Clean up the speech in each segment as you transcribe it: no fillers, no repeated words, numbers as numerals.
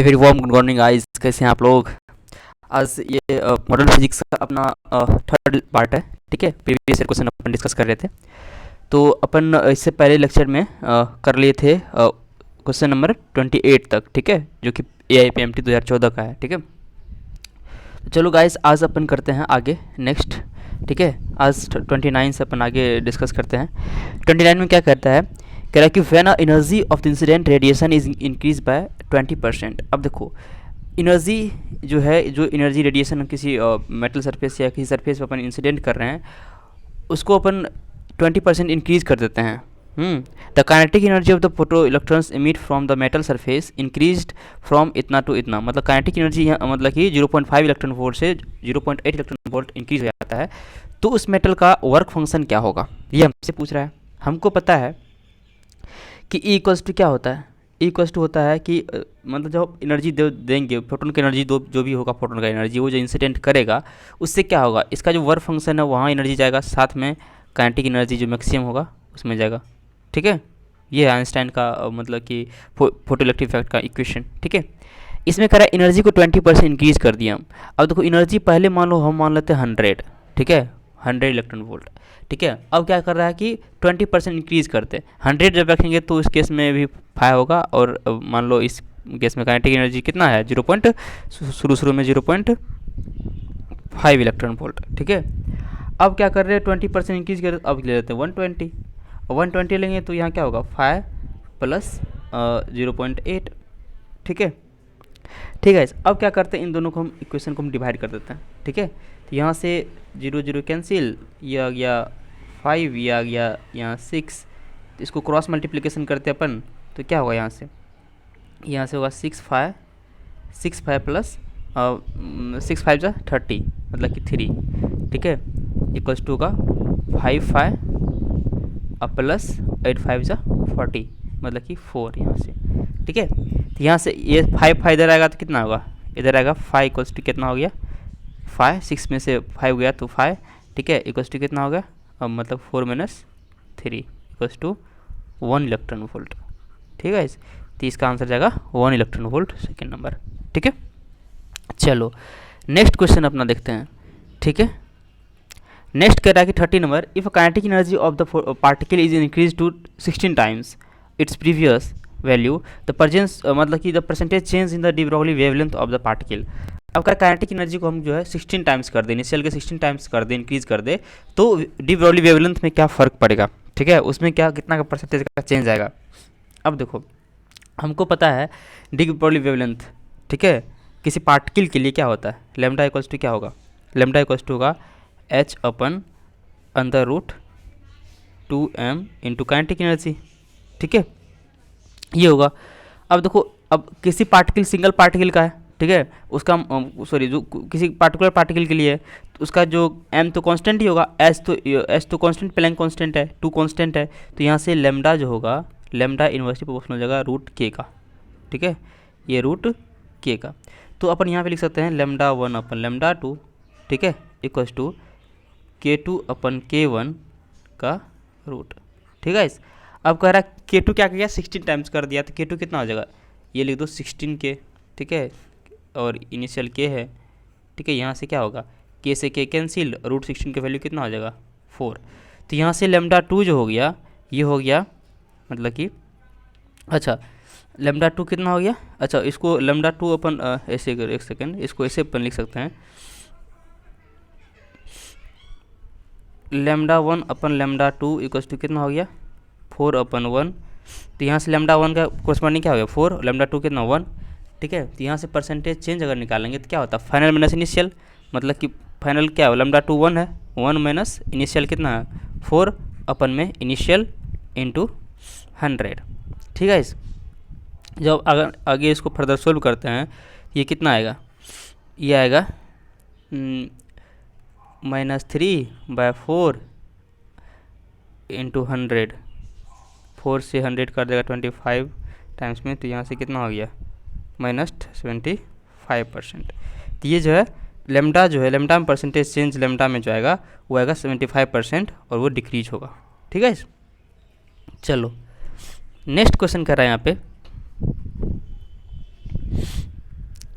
Very warm good morning guys, कैसे हैं आप लोग। आज ये मॉडर्न फिजिक्स का अपना थर्ड पार्ट है। ठीक है, प्रीवियस क्वेश्चन अपन डिस्कस कर रहे थे। तो अपन इससे पहले लेक्चर में कर लिए थे क्वेश्चन नंबर 28 तक। ठीक है, जो कि AIPMT 2014 का है। ठीक है, तो चलो गाइस आज अपन करते हैं आगे नेक्स्ट। ठीक है, आज 29 से अपन आगे डिस्कस करते हैं। 29 में क्या कहता है, कह रहा है कि when a energy of the incident radiation is increase by 20%। अब देखो एनर्जी जो है, जो एनर्जी रेडिएशन किसी मेटल सरफेस या किसी सरफेस पर अपन इंसिडेंट कर रहे हैं, उसको अपन 20% इंक्रीज कर देते हैं। The kinetic energy of the photo electrons emit from the metal surface increased from इतना टू इतना। मतलब काइनेटिक एनर्जी मतलब कि 0.5 इलेक्ट्रॉन वोल्ट से 0.8 इलेक्ट्रॉन वोल्ट इंक्रीज हो जाता है। तो उस मेटल का वर्क फंक्शन क्या होगा, ये हमसे पूछ रहा है। हमको पता है कि E इक्वल्स टू क्या होता है। E इक्वल्स टू होता है कि मतलब जब एनर्जी देंगे फोटोन की एनर्जी, दो जो भी होगा फोटोन का एनर्जी, वो जो इंसिडेंट करेगा उससे क्या होगा, इसका जो वर्क फंक्शन है वहाँ एनर्जी जाएगा, साथ में काइनेटिक एनर्जी जो मैक्सिमम होगा उसमें जाएगा। ठीक है, ये है आइंस्टाइन का मतलब कि फोटो इलेक्ट्रिक इफेक्ट का इक्वेशन। ठीक है, इसमें कह रहा है एनर्जी को 20% इंक्रीज कर दिया हम। अब देखो एनर्जी पहले मान लो हम मान लेते हैं 100। ठीक है, 100 इलेक्ट्रॉन वोल्ट। ठीक है, अब क्या कर रहा है कि 20% इंक्रीज करते हैं। 100 जब रखेंगे तो इस केस में भी 5 होगा, और मान लो इस केस में काइनेटिक एनर्जी कितना है, शुरू में 0.5 इलेक्ट्रॉन वोल्ट। ठीक है, अब क्या कर रहे हैं 20% इंक्रीज कर, अब ले लेते हैं 120। 120 लेंगे तो यहाँ क्या होगा 5 प्लस 0.8। ठीक है, ठीक है। अब क्या करते हैं, इन दोनों को हम इक्वेशन को हम डिवाइड कर देते हैं। ठीक है, तो यहाँ से 0 0 कैंसिल, ये आ गया 5, ये आ गया यहाँ 6। तो इसको क्रॉस मल्टीप्लिकेशन करते हैं अपन, तो क्या होगा यहाँ से होगा 6 5 प्लस 6 5 जा 30, मतलब कि 3। ठीक है, इक्वल्स टू का 5 5 अब प्लस 8 5 जा 40, मतलब कि 4 यहाँ से। ठीक है, तो यहाँ से ये 5 5 इधर आएगा तो कितना होगा, इधर आएगा 5 इक्वल्स टू कितना हो गया 5, 6 में से 5 गया तो 5। ठीक है, इक्वल्स टू कितना हो गया, अब मतलब 4 minus 3 equals to 1 electron volt. ठीक है, तो इसका आंसर जाएगा 1 इलेक्ट्रॉन वोल्ट, सेकेंड नंबर। ठीक है, चलो नेक्स्ट क्वेश्चन अपना देखते हैं। ठीक है, नेक्स्ट कह रहा है कि 30 number, if kinetic energy of the particle is increase to 16 times its previous value, the presence मतलब कि the percentage change in the de Broglie wavelength of the particle. अब क्या काइनेटिक एनर्जी को हम जो है 16 टाइम्स कर दें, इनिशियल के 16 टाइम्स कर दें, इंक्रीज कर दे, तो डी ब्रॉगली वेवलेंथ में क्या फ़र्क पड़ेगा। ठीक है, उसमें क्या कितना का परसेंटेज का चेंज आएगा। अब देखो हमको पता है डी ब्रॉगली वेवलेंथ। ठीक है, किसी पार्टिकल के लिए क्या होता है, लेमडा इक्वल्स टू क्या होगा, लेमडा इक्वल्स टू होगा h upon under root 2m into kinetic energy. ठीक है, ये होगा। अब देखो, अब किसी पार्टिकल सिंगल पार्टिकल का है। ठीक है, उसका सॉरी जो किसी पार्टिकुलर पार्टिकल के लिए है, तो उसका जो m तो कांस्टेंट ही होगा, h तो कांस्टेंट, प्लैंक कांस्टेंट है, 2 कांस्टेंट है। तो यहाँ से लेमडा जो होगा, लेमडा इन्वर्सली प्रोपोर्शनल हो जाएगा रूट k का। ठीक है, ये रूट k का। तो अपन यहाँ पे लिख सकते हैं लेमडा 1 अपन लेमडा 2। ठीक है, equals to K2 upon K1 का रूट। ठीक है, अब कह रहा है K2 क्या किया 16 टाइम्स कर दिया, तो K2 कितना हो जाएगा, ये लिख दो 16K। ठीक है, और इनिशियल K है। ठीक है, यहाँ से क्या होगा, K से K कैंसिल, रूट 16 की वैल्यू कितना हो जाएगा 4। तो यहाँ से लेमडा 2 जो हो गया, ये हो गया मतलब कि, अच्छा लेमडा 2 कितना हो गया, अच्छा इसको लेमडा 2 अपन ऐसे कर, एक सेकेंड, इसको ऐसे अपन लिख सकते हैं, लेमडा 1 अपन लेमडा 2 इक्वल्स टू कितना हो गया 4 अपन 1। तो यहाँ से लेमडा 1 का कोरस्पॉन्डिंग क्या हो गया 4, लेमडा 2 कितना 1। ठीक है, तो यहाँ से परसेंटेज चेंज अगर निकालेंगे तो क्या होता है, फाइनल माइनस इनिशियल, मतलब कि फाइनल क्या हो, लेमडा 2 1 है, 1 माइनस इनिशियल कितना है 4 अपन में इनिशियल इंटू 100। ठीक है, जब अगर आगे इसको फर्दर सोल्व करते हैं, ये कितना आएगा, ये आएगा -3/4 इंटू 100, 4 से 100 कर देगा 25 टाइम्स में, तो यहाँ से कितना हो गया -75%। तो ये जो है लेमडा जो है, लेमडा में परसेंटेज चेंज लेमडा में जो आएगा वो आएगा 75%, और वो डिक्रीज होगा। ठीक है, चलो नेक्स्ट क्वेश्चन कर रहा है यहाँ पे,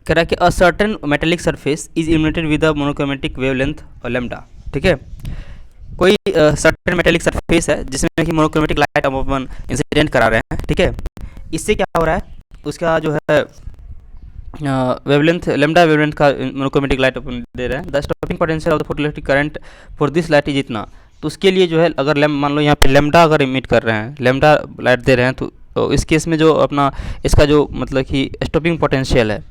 कह रहा है कि a certain metallic surface is illuminated with a monochromatic wavelength और लेमडा, ठीक है। कोई सर्टेन मेटेलिक सरफेस है जिसमें कि मोनोक्रोमेटिक लाइट अपन इंसिडेंट करा रहे हैं, ठीक है। इससे क्या हो रहा है, उसका जो है वेवलेंथ लेमडा वेवलेंथ का मोनोक्रोमेटिक लाइट अपन दे रहे हैं। The stopping potential of the photoelectric current for this light is इतना। तो उसके लिए जो है अगर मान लो यहाँ पे लेमडा अगर इमिट कर रहे हैं, लेमडा लाइट दे रहे हैं, तो इस केस में जो अपना इसका जो मतलब कि स्टॉपिंग पोटेंशियल है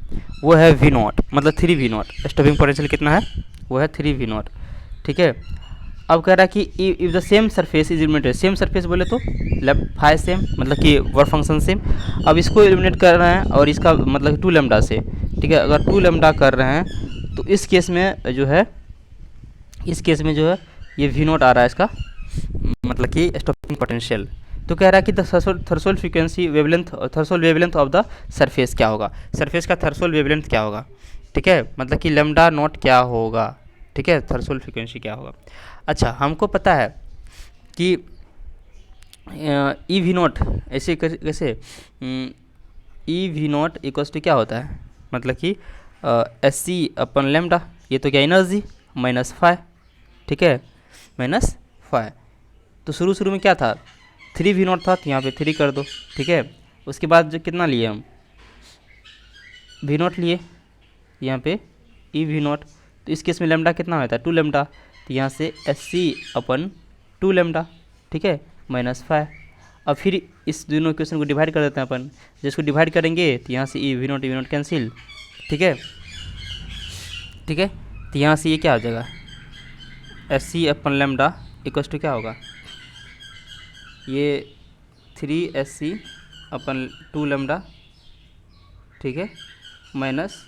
वो है वी नॉट, मतलब 3 वी नॉट। स्टॉपिंग पोटेंशियल कितना है, वो है 3 वी नॉट, ठीक है। अब कह रहा है कि if the same surface is illuminated, same surface बोले तो फाई सेम, मतलब कि वर्क फंक्शन सेम। अब इसको इल्यूमिनेट कर रहे हैं और इसका मतलब 2 लेमडा से, ठीक है। अगर 2 लेमडा कर रहे हैं तो इस केस में जो है ये वी नॉट आ रहा है इसका, मतलब कि स्टॉपिंग पोटेंशियल। तो कह रहा है कि the threshold frequency threshold wavelength of the surface क्या होगा, सरफेस का थ्रेशोल्ड वेवलेंथ क्या होगा, ठीक है। मतलब कि लेमडा नॉट क्या होगा, ठीक है, थ्रेशोल्ड फ्रीक्वेंसी क्या होगा। अच्छा, हमको पता है कि ई वी नॉट ऐसे कैसे, e v naught equals to क्या होता है, मतलब कि एस सी अपन लेमडा, ये तो क्या एनर्जी माइनस फाइव, ठीक है, माइनस फाइव। तो शुरू में क्या था, 3 वी नॉट था, तो यहाँ पे 3 कर दो, ठीक है। उसके बाद जो कितना लिए हम वी नॉट लिए यहाँ पे ई वी नॉट, तो इस केस में लेमडा कितना होता है 2 लेमडा, तो यहाँ से एस सी अपन 2 लेमडा, ठीक है, माइनस 5। अब फिर इस दोनों इक्वेशन को डिवाइड कर देते हैं अपन, जिसको डिवाइड करेंगे तो यहाँ से ई वी नॉट कैंसिल, ठीक है, ठीक है। तो यहाँ से ये क्या हो जाएगा, एस सी अपन लेमडा इक्वल्स टू क्या होगा, ये 3 एस सी अपन 2 लेमडा, ठीक है, माइनस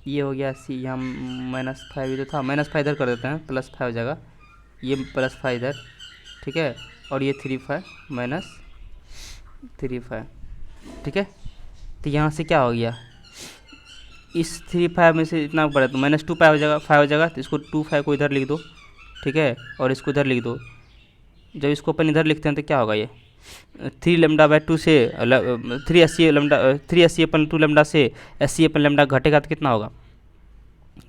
ये हो गया सी, यहाँ माइनस 5 ही तो था, माइनस 5 इधर कर देते हैं, प्लस 5 हो जाएगा, ये प्लस 5 इधर, ठीक है, और ये 3 5 माइनस 3 5, ठीक है। तो यहाँ से क्या हो गया, इस 3 5 में से इतना बढ़ा तो माइनस 2 5 हो जाएगा, 5 हो जाएगा, तो इसको 2 5 को इधर लिख दो, ठीक है, और इसको इधर लिख दो। जब इसको अपन इधर लिखते हैं तो क्या होगा, ये 3 लेमडा बाई 2 से 3 एस सी अपन 2 लेमडा से एस सी अपन लेमडा घटेगा तो कितना होगा,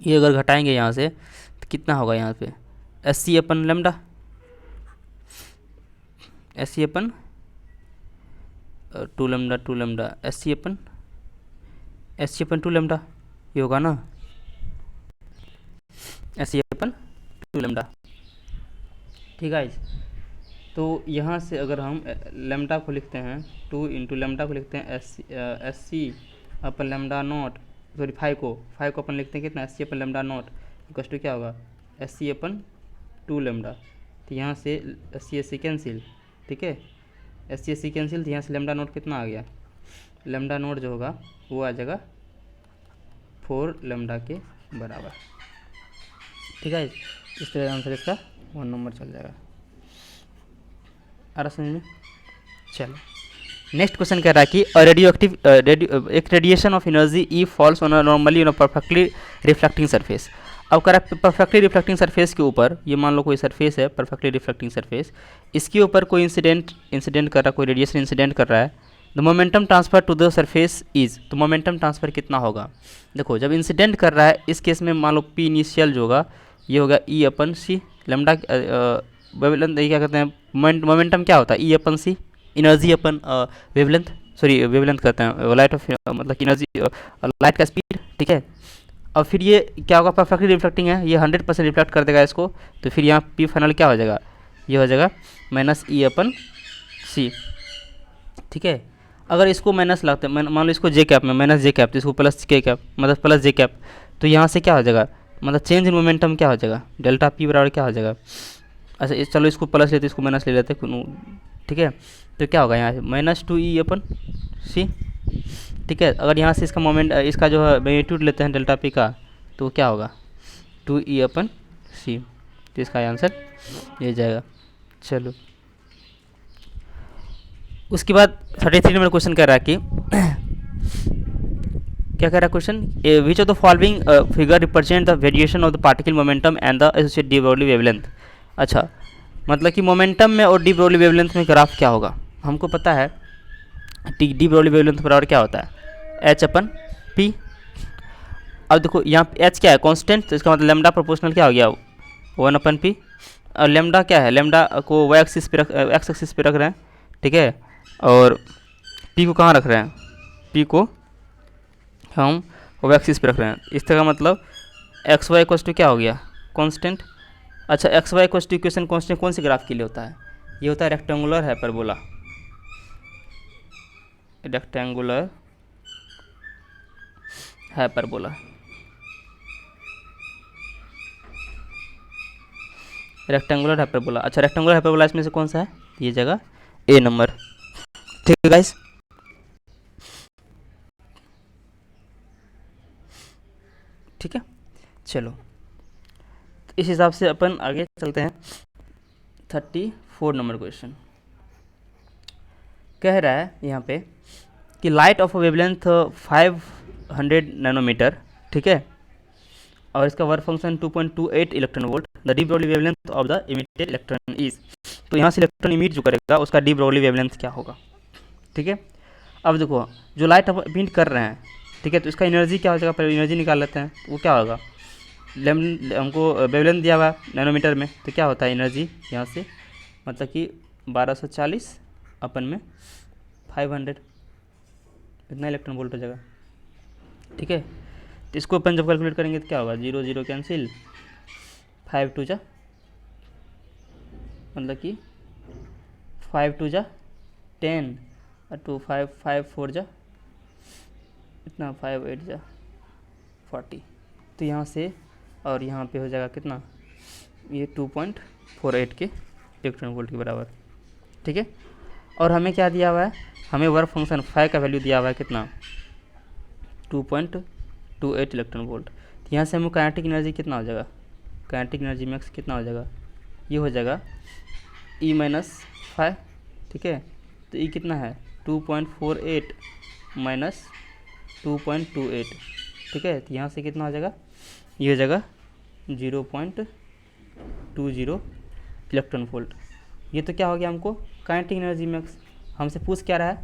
ये अगर घटाएंगे यहाँ से तो कितना होगा, यहाँ पे एस सी अपन लेमडा, एस सी अपन 2 लेमडा एस सी अपन 2 लेमडा, ये होगा ना, एस सी अपन 2 लेमडा, ठीक है। तो यहाँ से अगर हम लेमडा को लिखते हैं 2 इंटू लेमडा को लिखते हैं एस सी अपन लेमडा नॉट, सॉरी 5 को अपन लिखते हैं कितना, एस सी अपन लेमडा नॉट इक्वल टू क्या होगा, एस सी अपन 2 लेमडा। तो यहाँ से एस सी कैंसिल, ठीक है, एस सी कैंसिल, तो यहाँ से लेमडा नॉट कितना आ गया, लेमडा नॉट जो होगा वो आ जाएगा 4 लेमडा के बराबर, ठीक है। इस तरह आंसर इसका 1 नंबर चल जाएगा। आ रहा समझ में, चलो नेक्स्ट क्वेश्चन कह रहा है कि एक radiation of energy E falls on normally on a perfectly reflecting surface. अब कह रहा है परफेक्टली रिफ्लेक्टिंग सरफेस के ऊपर, ये मान लो कोई सरफेस है परफेक्टली रिफ्लेक्टिंग सरफेस, इसके ऊपर कोई इंसिडेंट कर रहा है, कोई रेडिएशन इंसिडेंट कर रहा है। The momentum transfer to the surface is, तो मोमेंटम ट्रांसफर कितना होगा, देखो जब इंसिडेंट कर रहा है इस केस में मान लो पी इनिशियल जो होगा ये होगा ई अपन सी लेमडा, वेवलेंथ क्या कहते हैं, मोमेंटम क्या होता है ई अपन सी, एनर्जी अपन वेवलेंथ, सॉरी वेवलेंथ कहते हैं लाइट ऑफ, मतलब एनर्जी लाइट का स्पीड, ठीक है। अब फिर ये क्या होगा, परफेक्टली रिफ्लेक्टिंग है, ये 100% रिफ्लेक्ट कर देगा इसको, तो फिर यहाँ पी फाइनल क्या हो जाएगा, ये हो जाएगा माइनस ई अपन सी, ठीक है। अगर इसको माइनस लाते हैं, मान लो इसको जे कैप में माइनस जे कैप, तो इसको प्लस के कैप मतलब प्लस जे कैप, तो यहाँ से क्या हो जाएगा, मतलब चेंज इन मोमेंटम क्या हो जाएगा, डेल्टा पी बराबर क्या हो जाएगा, अच्छा चलो इसको प्लस लेते इसको माइनस ले लेते, ठीक है। तो क्या होगा यहाँ से माइनस 2 ई अपन सी, ठीक है। अगर यहाँ से इसका मोमेंट इसका जो है मैग्नीट्यूड लेते हैं डेल्टा पी का, तो क्या होगा 2 ई अपन सी, तो इसका आंसर ये जाएगा। चलो उसके बाद 33 नंबर क्वेश्चन कह रहा है कि क्या कह रहा है question, which of the following figure represent the variation of the particle momentum and the associated de Broglie wavelength. अच्छा मतलब कि मोमेंटम में और डी ब्रोगली वेवलेंथ में ग्राफ क्या होगा, हमको पता है टी डी ब्रॉगली वेवलेंथ बराबर क्या होता है, एच अपन पी। अब देखो यहाँ एच क्या है, कांस्टेंट, तो इसका मतलब लेमडा प्रोपोर्शनल क्या हो गया, 1/p। और लेमडा क्या है, लेमडा को वाई एक्सिस पे रख, एक्स एक्सिस पे रख रहे हैं, ठीक है। और पी को कहाँ रख रहे हैं, पी को हम वाई एक्सिस पे रख रहे हैं। इस तरह का मतलब एक्स वाई इक्वल्स टू क्या हो गया, कांस्टेंट। अच्छा, x y equals to equation constant कौन से ग्राफ के लिए होता है, ये होता है rectangular hyperbola, rectangular hyperbola, rectangular hyperbola. अच्छा, रेक्टेंगुलर हाइपरबोला इसमें से कौन सा है, ये जगह ए नंबर, ठीक है गाइस। ठीक है, चलो तो इस हिसाब से अपन आगे चलते हैं। 34 नंबर क्वेश्चन कह रहा है यहाँ पे कि लाइट ऑफ वेवलेंथ 500 नैनोमीटर, ठीक है, और इसका work function 2.28 electron volt, the de Broglie wavelength of the emitted electron is. तो यहाँ से इलेक्ट्रॉन इमिट जो करेगा उसका डी ब्रॉगली वेवलेंथ क्या होगा, ठीक है। अब देखो जो लाइट हम इमिट कर रहे हैं, ठीक है, तो इसका एनर्जी क्या हो जाएगा, पहले एनर्जी निकाल लेते हैं, तो वो क्या होगा, हमको वेवलेंथ दिया हुआ है नैनोमीटर में, तो क्या होता है एनर्जी यहाँ से, मतलब कि 1240 अपन में 500, इतना इलेक्ट्रॉन वोल्ट हो जाएगा, ठीक है। तो इसको अपन जब कैलकुलेट करेंगे तो क्या होगा, 0 0 कैंसिल, 5 2 जा, मतलब कि 5 2 जा 10 और 2 5 5 4 जा इतना, 5 8 जा 40। तो यहाँ से और यहाँ पे हो जाएगा कितना, ये 2.48 के इलेक्ट्रॉन वोल्ट के बराबर, ठीक है। और हमें क्या दिया हुआ है, हमें वर्क फंक्शन फाई का वैल्यू दिया हुआ है कितना, 2.28 इलेक्ट्रॉन वोल्ट। तो यहाँ से हमें काइनेटिक एनर्जी कितना हो जाएगा, काइनेटिक एनर्जी मैक्स कितना हो जाएगा, ये हो जाएगा E माइनस 5, ठीक है। तो E कितना है, 2.48 माइनस 2.28, ठीक है। तो यहाँ से कितना हो जाएगा, ये हो जाएगा 0.20 इलेक्ट्रॉन वोल्ट। ये तो क्या हो गया, हमको काइनेटिक एनर्जी मैक्स। हमसे पूछ क्या रहा है,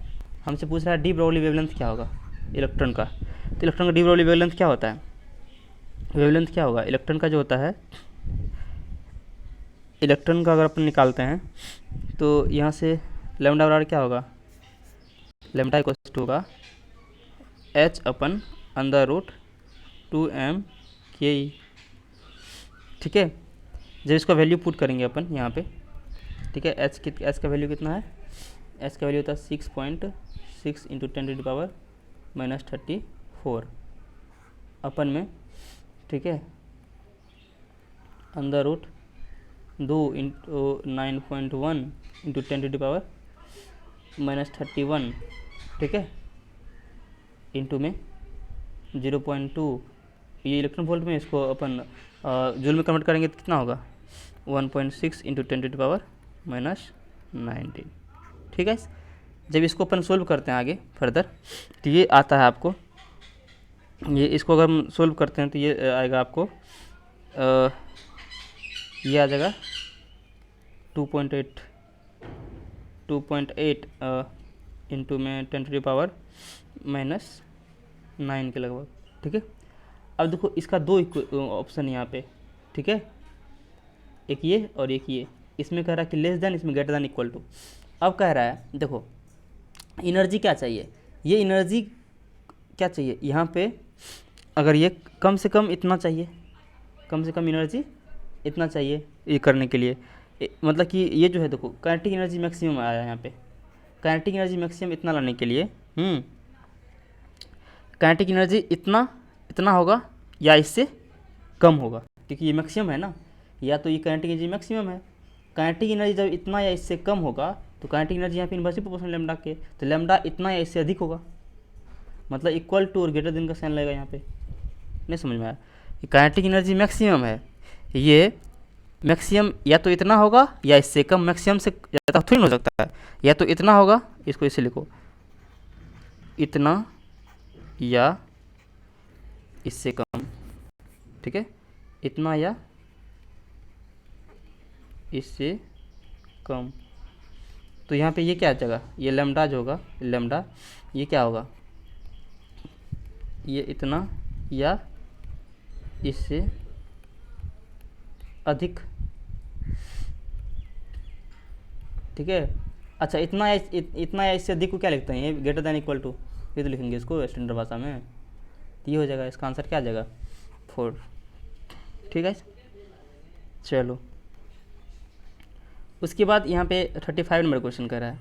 हमसे पूछ रहा है डी ब्रॉगली वेवलेंथ क्या होगा इलेक्ट्रॉन का। तो इलेक्ट्रॉन का डी ब्रॉगली वेवलेंथ क्या होता है, वेवलेंथ क्या होगा इलेक्ट्रॉन का जो होता है, इलेक्ट्रॉन का अगर अपन निकालते हैं तो यहाँ से लेमडा बराबर क्या होगा, लेमडा इक्वल्स टू होगा एच अपन अंडर रूट 2m/ke, ठीक है। जब इसका वैल्यू पुट करेंगे अपन यहाँ पे, ठीक है, एच का वैल्यू कितना है, एच का वैल्यू होता है 6.6 इंटू 10⁻⁻34 अपन में, ठीक है, अंडर रूट 2 इंटू 9.1 इंटू 10⁻⁻31, ठीक है, इंटू में 0.2, ये इलेक्ट्रॉन वोल्ट में, इसको अपन जूल में कन्वर्ट करेंगे तो कितना होगा, 1.6 इंटू 10⁻⁻19, ठीक है। जब इसको अपन सोल्व करते हैं आगे फर्दर, तो ये आता है आपको, ये इसको अगर हम सोल्व करते हैं तो ये आएगा आपको, ये आ जाएगा 2.8 इंटू में 10⁻⁻9 के लगभग, ठीक है। अब देखो इसका दो ऑप्शन यहाँ पे, ठीक है, एक ये और एक ये, इसमें कह रहा है कि लेस देन, इसमें ग्रेटर देन इक्वल टू। अब कह रहा है देखो एनर्जी क्या चाहिए, ये एनर्जी क्या चाहिए यहाँ पे, अगर ये कम से कम इतना चाहिए, कम से कम एनर्जी इतना चाहिए ये करने के लिए, मतलब कि ये जो है देखो काइनेटिक एनर्जी मैक्सिमम आया यहाँ पे, काइनेटिक एनर्जी मैक्सिमम इतना लाने के लिए काइनेटिक एनर्जी इतना होगा या इससे कम होगा, क्योंकि ये मैक्सिमम है ना, या तो ये काइनेटिक एनर्जी मैक्सिमम है, काइनेटिक एनर्जी जब इतना या इससे कम होगा तो काइनेटिक एनर्जी यहाँ पे इन्वर्सली प्रोपोर्शनल लेमडा के, तो लेमडा इतना या इससे अधिक होगा, मतलब इक्वल टू और ग्रेटर देन का साइन लगेगा यहाँ पे, नहीं समझ में आया। काइनेटिक एनर्जी मैक्सिमम है, ये मैक्सिमम या तो इतना होगा या इससे कम, मैक्सिमम से ज़्यादा थोड़ी हो सकता है, या तो इतना होगा, इसको इसे लिखो इतना या इससे कम, ठीक है, इतना या इससे कम, तो यहाँ पे ये क्या आ जाएगा, ये लेमडा जो होगा, लेमडा ये क्या होगा, ये इतना या इससे अधिक, ठीक है। अच्छा इतना या इतना या इससे अधिक को क्या लिखते हैं, ये ग्रेटर देन इक्वल टू, ये तो लिखेंगे इसको स्टैंडर्ड भाषा में, तो ये हो जाएगा, इसका आंसर क्या आ जाएगा 4, ठीक है। चलो उसके बाद यहाँ पे 35 नंबर क्वेश्चन कर रहा है,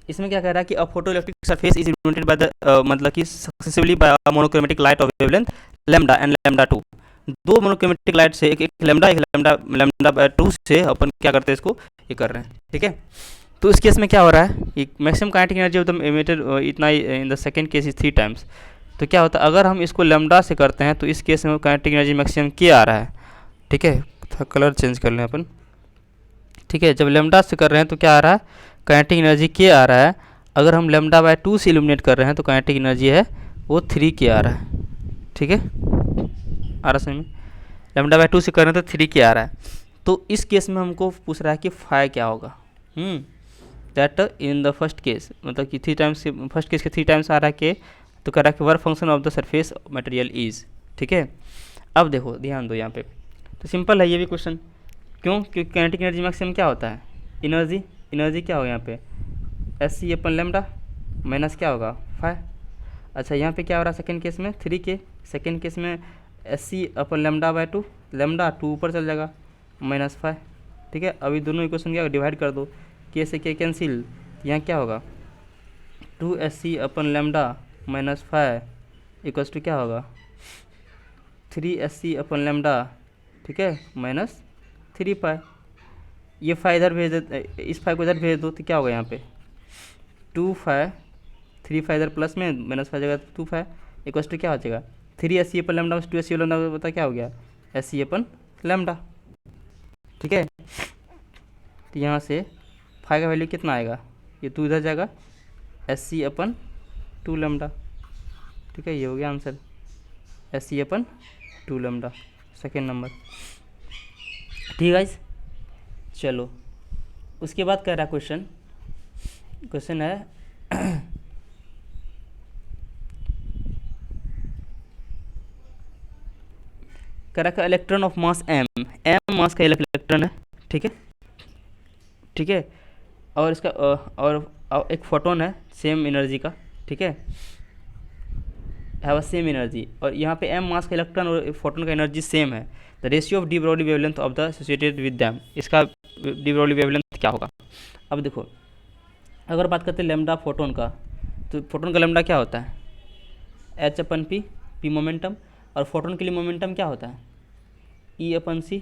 इसमें क्या कह रहा है कि a photoelectric surface is illuminated by the मतलब कि successively by monochromatic light of wavelength lambda and lambda 2, दो मोनोक्रोमेटिक लाइट से, एक लैम्डा एक लैम्डा लैम्डा 2 से अपन क्या करते हैं इसको ये कर रहे हैं, ठीक है। तो इस केस में क्या हो रहा है, एक maximum kinetic energy of the emitter इतना in the second case is 3 times, तो क्या होता है अगर हम इसको लैम्डा से करते हैं तो इस केस में काइनेटिक एनर्जी मैक्सिमम क्या आ रहा है, ठीक है। थोड़ा कलर चेंज कर लें अपन, ठीक है। जब लैम्डा से कर रहे हैं तो क्या आ रहा है, काइनेटिक एनर्जी क्या आ रहा है, अगर हम लैम्डा बाय 2 से इल्यूमिनेट कर रहे हैं तो काइनेटिक एनर्जी है वो 3 के आ रहा है, ठीक है। आ रहा समझ में, लैम्डा बाय 2 से कर रहे हैं तो 3 के आ रहा है। तो इस केस में हमको पूछ रहा है कि फाई क्या होगा, that in the first case, मतलब कि 3 टाइम्स, फर्स्ट केस के 3 टाइम्स आ रहा है के, तो कह रहा है कि work function of the surface material is, ठीक है। अब देखो ध्यान दो यहाँ पे, तो सिंपल है ये भी क्वेश्चन, क्यों, क्योंकि काइनेटिक एनर्जी मैक्सिमम क्या होता है, एनर्जी क्या होगा यहाँ पे एस सी अपन लेमडा माइनस क्या होगा 5। अच्छा यहाँ पे क्या हो रहा है सेकंड केस में 3 के, सेकंड केस में एस सी अपन लेमडा बाय 2, लेमडा 2 ऊपर चल जाएगा -5, ठीक है। अभी दोनों इक्वेशन क्या डिवाइड कर दो, के से के कैंसिल, यहाँ क्या होगा 2 एस सी अपन लेमडा -5 इक्वल्स टू क्या होगा 3 एस सी अपन लेमडा, ठीक है, -3 पाई। ये फाई इधर भेज दे, इस फाई को इधर भेज दो तो क्या होगा यहाँ पे 2 फाई, 3 फाई इधर प्लस में -5 जगह 2 फाई इक्वल्स टू क्या हो जाएगा 3 एस सी अपन लेमडा 2 एस सी लेमडा, बता क्या हो गया एस सी अपन लेमडा, ठीक है। तो यहाँ से फाई का वैल्यू कितना आएगा, ये 2 इधर जाएगा एस सी अपन 2 लेमडा, ठीक है। ये हो गया आंसर एस सी अपन 2 लेमडा, सेकेंड नंबर, ठीक है। चलो उसके बाद कह रहा क्वेश्चन है कह रहा है इलेक्ट्रॉन ऑफ मास एम मास का इलेक्ट्रॉन है, ठीक है, ठीक है। और इसका और एक फोटोन है सेम एनर्जी का, ठीक है, हैव सेम एनर्जी, और यहाँ पे एम मास का इलेक्ट्रॉन और फोटोन का एनर्जी सेम है, the ratio of D broadly wavelength of the associated with them, इसका डी ब्रॉडली वेवलेंथ क्या होगा। अब देखो अगर बात करते हैं लेमडा फोटोन का, तो फोटोन का लेमडा क्या होता है एच अपन पी, पी मोमेंटम, और फोटोन के लिए मोमेंटम क्या होता है ई अपन सी,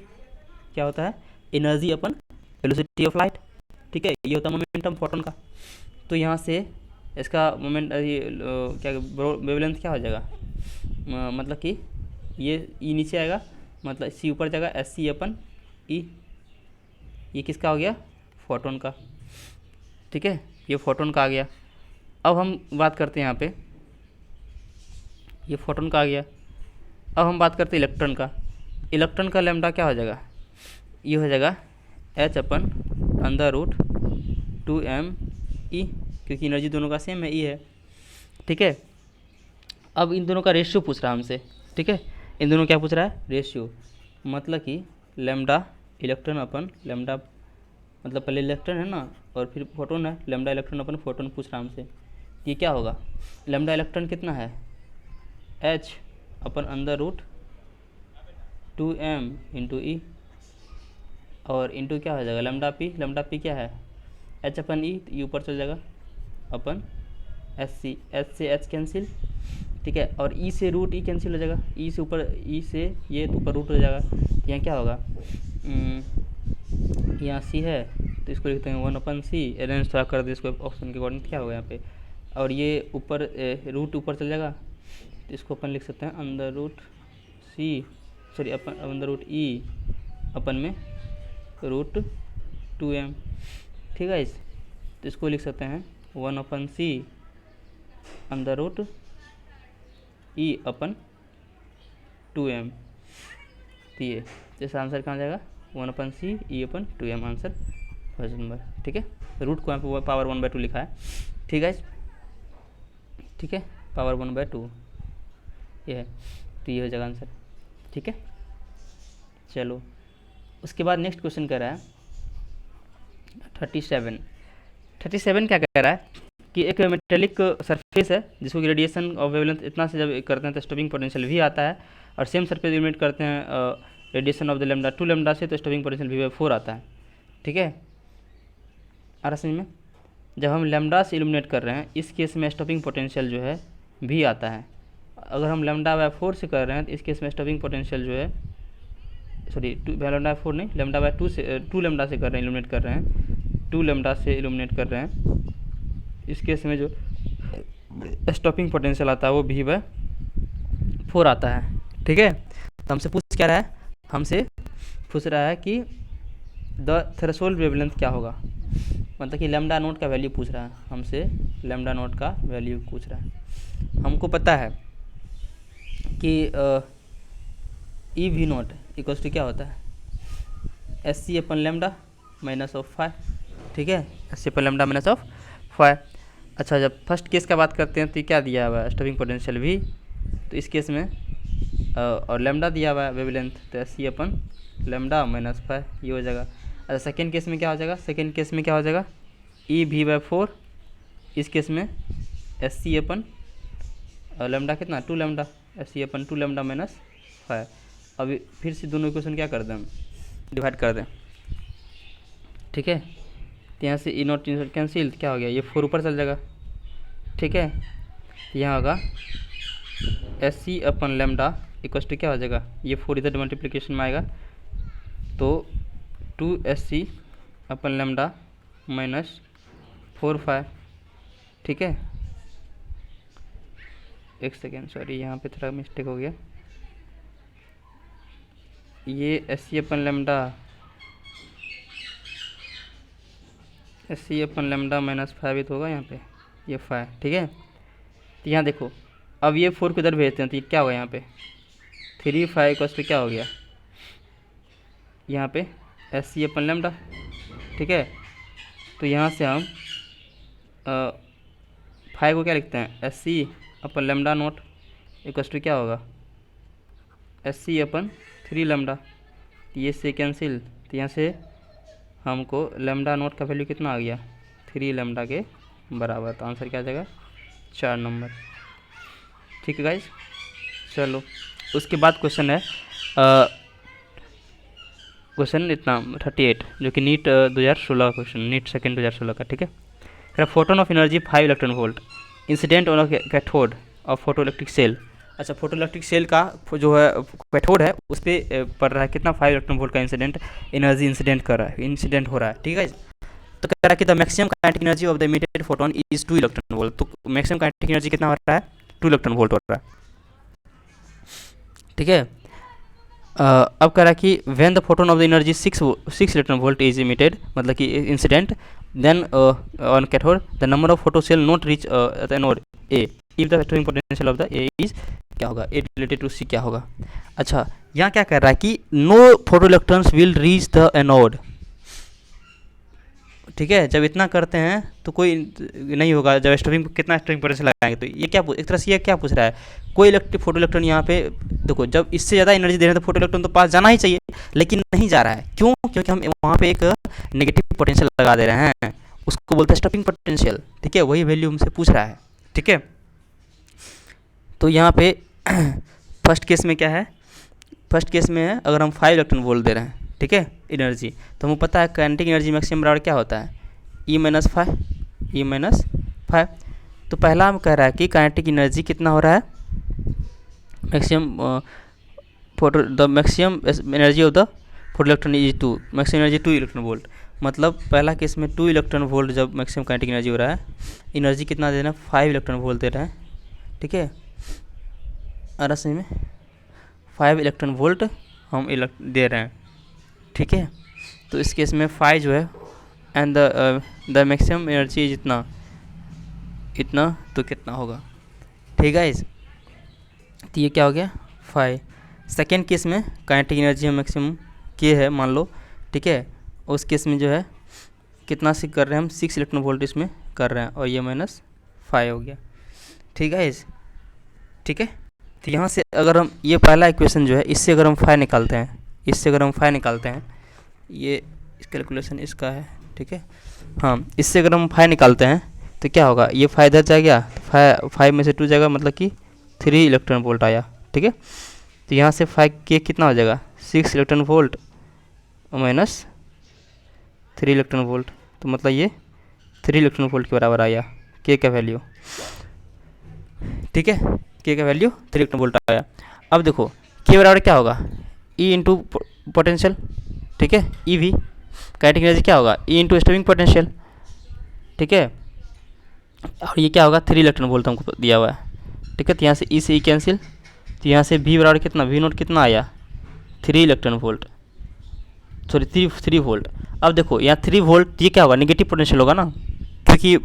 क्या होता है energy upon velocity of light, ठीक है। ये होता है मोमेंटम फोटोन का। तो यहाँ से इसका मोमेंट क्या वेवलेंथ क्या हो जाएगा, मतलब कि ये ई नीचे आएगा, मतलब सी ऊपर जाएगा एस सी अपन ई, ये किसका हो गया फोटोन का, ठीक है, ये फोटोन का आ गया। अब हम बात करते हैं यहाँ पे, ये फोटोन का आ गया। अब हम बात करते हैं इलेक्ट्रॉन का, इलेक्ट्रॉन का लेमडा क्या हो जाएगा, ये हो जाएगा एच अपन अंडर रूट 2m ई, क्योंकि एनर्जी दोनों का सेम है ई है, ठीक है। अब इन दोनों का रेशियो पूछ रहा है हमसे, ठीक है, इन दोनों क्या पूछ रहा है रेशियो, मतलब कि लेमडा इलेक्ट्रॉन अपन लेमडा, मतलब पहले इलेक्ट्रॉन है ना और फिर फोटोन है, लेमडा इलेक्ट्रॉन अपन फोटोन पूछ रहा है हमसे, ये क्या होगा लेमडा इलेक्ट्रॉन कितना है एच अपन अंडर रूट 2m इंटू ई, और इंटू क्या हो जाएगा लेमडा पी क्या है एच अपन ई, तो ऊपर चल जाएगा अपन एच से एच कैंसिल, ठीक है, और ई से रूट ई कैंसिल हो जाएगा, ई से ऊपर ई से ये तो ऊपर रूट हो जाएगा, तो यहाँ क्या होगा यहाँ सी है तो इसको लिखते हैं 1/c, अरेंज थोड़ा कर दे इसको ऑप्शन के अकॉर्डिंग, क्या होगा यहाँ पे, और ये ऊपर रूट ऊपर चल जाएगा तो इसको अपन लिख सकते हैं अंडर रूट सी, सॉरी अपन अंडर रूट ई अपन में रूट 2m, ठीक है। तो इसको लिख सकते हैं 1/c अंडर रूट ई अपन 2m, तो ये जैसा आंसर कहाँ जाएगा 1/c ई अपन 2m, आंसर फर्स्ट नंबर, ठीक है। रूट को यहाँ पे पावर 1/2 लिखा है, ठीक है। ठीक है, पावर 1/2 ये है, तो ये हो जाएगा आंसर, ठीक है। चलो उसके बाद नेक्स्ट क्वेश्चन कर रहा है 37 क्या कह रहा है कि एक मेटेलिक सरफेस है जिसको रेडिएशन ऑफ वेवलेंथ इतना से जब करते हैं तो स्टॉपिंग पोटेंशियल भी आता है, और सेम सरफेस इल्यूमिनेट करते हैं radiation of the lambda 2 lambda से तो स्टॉपिंग पोटेंशियल V/4 आता है, ठीक है। आ रहा समझ में? जब हम लैम्डा से इल्यूमिनेट कर रहे हैं इस केस में स्टॉपिंग पोटेंशियल जो है भी आता है। अगर हम λ/4 से कर रहे हैं तो इस केस में स्टॉपिंग पोटेंशियल जो है, सॉरी λ/4 नहीं, λ/2 से 2 लैम्डा से कर रहे हैं, इल्यूमिनेट कर रहे हैं, 2 लैम्डा से इल्यूमिनेट कर रहे हैं, इस केस में जो स्टॉपिंग पोटेंशियल आता है वो V/4 आता है, ठीक है। तो हमसे पूछ क्या रहा है, हमसे पूछ रहा है कि द थ्रेशोल्ड वेवलेंथ क्या होगा, मतलब कि लैम्डा नोट का वैल्यू पूछ रहा है हमसे, लैम्डा नोट का वैल्यू पूछ रहा है। हमको पता है कि EV0 इक्वल्स टू क्या होता है, SC/λ माइनस ऑफ फाई, ठीक है, SC/λ माइनस ऑफ फाई। अच्छा, जब फर्स्ट केस का बात करते हैं तो क्या दिया हुआ है, स्टॉपिंग पोटेंशियल भी, तो इस केस में और लैम्डा दिया हुआ है वेवलेंथ, तो SC/λ माइनस फाई ये हो जाएगा। अच्छा, सेकेंड केस में क्या हो जाएगा, सेकेंड केस में क्या हो जाएगा, EV/4, इस केस में SC/λ कितना 2 lambda, SC/2 lambda minus phi. अभी फिर से दोनों इक्वेशन क्या कर दें, हम डिवाइड कर दें, ठीक है। तो यहाँ से E0 कैंसिल, क्या हो गया, ये 4 ऊपर चल जाएगा, ठीक है। यहाँ होगा SC/λ इक्वल्स टू क्या हो जाएगा, ये 4 इधर मल्टीप्लिकेशन में आएगा तो 2SC/λ माइनस 4 फाई, ठीक है। एक सेकेंड, सॉरी यहाँ पे थोड़ा मिस्टेक हो गया, ये SC/λ माइनस 5 तो होगा यहाँ पे, ये 5, ठीक है। तो यहाँ देखो, अब ये 4 को इधर भेजते हैं तो ये क्या होगा, यहाँ पे 3 5 इक्वल्स टू क्या हो गया, यहाँ पे SC/λ, ठीक है। तो यहाँ से हम 5 को क्या लिखते हैं, SC/λ0 इक्वल्स टू क्या होगा, SC/3λ, ये से कैंसिल, तो यहाँ से हमको λ0 का वैल्यू कितना आ गया, 3 लैम्डा के बराबर, तो आंसर क्या आ जाएगा 4 नंबर, ठीक है गाइज। चलो उसके बाद क्वेश्चन है क्वेश्चन इतना 38 जो कि नीट 2016 क्वेश्चन, नीट सेकेंड 2016 का, ठीक है। Photon of energy 5 electron volt incident on cathode of photo electric cell. अच्छा, फोटो इलेक्ट्रिक सेल का जो है कैथोड है उस पर पड़ रहा है कितना, 5 इलेक्ट्रॉन वोल्ट का एनर्जी इंसिडेंट कर रहा है, इंसिडेंट हो रहा है, ठीक है। तो कह रहा है कि the maximum kinetic energy of the emitted photon is 2 electron volt, तो मैक्सिमम काइनेटिक एनर्जी कितना हो रहा है, 2 इलेक्ट्रॉन वोल्ट हो रहा है, ठीक है। अब कह रहा है कि when the photon of the energy 6 electron volt is emitted, मतलब कि incident, then on cathode the number of photo cell not reach the anode a if the storing potential of the a is क्या होगा, ए related to सी क्या होगा। अच्छा, यहाँ क्या कह रहा है कि no photo electrons will reach the anode, ठीक है। जब इतना करते हैं तो कोई नहीं होगा, जब स्टोरिंग कितना स्टोरिंग पोटेंशियल लगाएंगे, तो ये क्या एक तरह से ये क्या पूछ रहा है, कोई फोटो इलेक्ट्रॉन यहाँ पे देखो, जब इससे ज़्यादा एनर्जी दे रहे हैं तो फोटो इलेक्ट्रॉन तो पास जाना ही चाहिए, लेकिन नहीं जा रहा है, क्यों, क्योंकि हम वहाँ पे एक नेगेटिव पोटेंशियल लगा दे रहे हैं, उसको बोलते हैं स्टॉपिंग पोटेंशियल, ठीक है। वही वैल्यू हमसे पूछ रहा है, ठीक है। तो यहाँ पे फर्स्ट केस में क्या है, फर्स्ट केस में है अगर हम 5 इलेक्ट्रॉन वोल्ट दे रहे हैं, ठीक है, एनर्जी, तो हमें पता है काइनेटिक एनर्जी मैक्सिमम बराबर क्या होता है, E-5। तो पहला हम कह रहा है कि काइनेटिक एनर्जी कितना हो रहा है, maximum the maximum energy of the photo electron is 2, maximum energy 2 electron volt, मतलब पहला केस में 2 इलेक्ट्रॉन वोल्ट जब मैक्सिमम काइनेटिक एनर्जी हो रहा है, एनर्जी कितना दे रहा है, 5 इलेक्ट्रॉन वोल्ट दे रहा है, ठीक है। और सही में 5 इलेक्ट्रॉन वोल्ट हम दे रहे हैं, ठीक है। तो इस केस में 5 जो है and the maximum energy is इतना तो कितना होगा, ठीक है। तो ये क्या हो गया 5। सेकेंड केस में काइनेटिक एनर्जी हम मैक्सिमम के है मान लो, ठीक है, उस केस में जो है कितना से कर रहे हैं हम, 6 इलेक्ट्रॉन वोल्ट इसमें कर रहे हैं, और ये -5 हो गया। ठीक है इस, ठीक है। तो यहाँ से अगर हम ये पहला इक्वेशन जो है, इससे अगर हम फाई निकालते हैं, इससे अगर हम फाई निकालते हैं, ये कैलकुलेशन इसका है, ठीक है। हाँ, इससे अगर हम फाई निकालते हैं तो क्या होगा, ये फाई इधर जाएगा, फाइव में से 2 जाएगा, मतलब कि 3 इलेक्ट्रॉन वोल्ट आया, ठीक है। तो यहाँ से फाइव के कितना हो जाएगा, 6 electron volt minus 3 electron volt, तो मतलब ये 3 इलेक्ट्रॉन वोल्ट के बराबर आया के का वैल्यू, ठीक है। के का वैल्यू 3 इलेक्ट्रॉन वोल्ट आया। अब देखो के बराबर क्या होगा, ई इंटू पोटेंशियल, ठीक है, ई भी काइनेटिक एनर्जी क्या होगा, ई इंटू स्टॉपिंग पोटेंशियल, ठीक है। और ये क्या होगा, 3 इलेक्ट्रॉन वोल्ट हमको दिया हुआ है, ठीक है। तो यहाँ से ई कैंसिल, तो यहाँ से वी बराबर कितना, वी नोट कितना आया, 3 इलेक्ट्रॉन वोल्ट, सॉरी 3 वोल्ट। अब देखो यहाँ 3 वोल्ट, ये क्या होगा, नेगेटिव पोटेंशियल होगा ना, क्योंकि